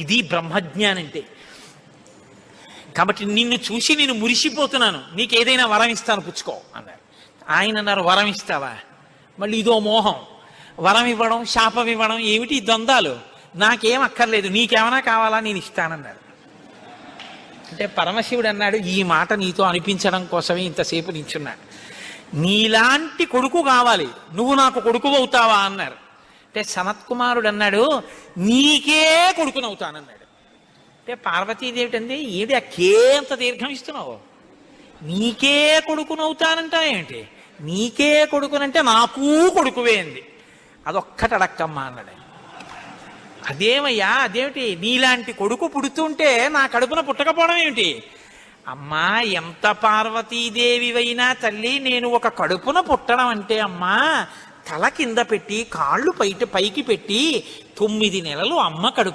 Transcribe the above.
ఇది బ్రహ్మజ్ఞానం అంటే. కాబట్టి నిన్ను చూసి నేను మురిసిపోతున్నాను, నీకేదైనా వరం ఇస్తాను పుచ్చుకో అన్నారు. ఆయన అన్నారు, వరం ఇస్తావా? మళ్ళీ ఇదో మోహం, వరం ఇవ్వడం శాపం ఇవ్వడం ఏమిటి ద్వంద్వాలు? నాకేం అక్కర్లేదు, నీకేమైనా కావాలా నేను ఇస్తానన్నారు. అంటే పరమశివుడు అన్నాడు, ఈ మాట నీతో అనిపించడం కోసమే ఇంతసేపు నించున్నాడు. నీలాంటి కొడుకు కావాలి, నువ్వు నాకు కొడుకు అవుతావా అన్నారు. అంటే సనత్కుమారుడు అన్నాడు, నీకే కొడుకునవుతానన్నాడు. అంటే పార్వతీదేవి అంది, ఏమిటి అక్కేంత దీర్ఘం ఇస్తున్నావు? నీకే కొడుకునవుతానంటా ఏమిటి? నీకే కొడుకునంటే నాకు కొడుకువే అంది. అదొక్కటి అడక్కమ్మా అన్నాడు. అదేమయ్యా, అదేమిటి? నీలాంటి కొడుకు పుడుతుంటే నా కడుపున పుట్టకపోవడం ఏమిటి? అమ్మా, ఎంత పార్వతీదేవివైనా తల్లి, నేను ఒక కడుపున పుట్టడం అంటే అమ్మా, తల కింద పెట్టి కాళ్ళు పైకి పెట్టి 9 నెలలు అమ్మ కడుపు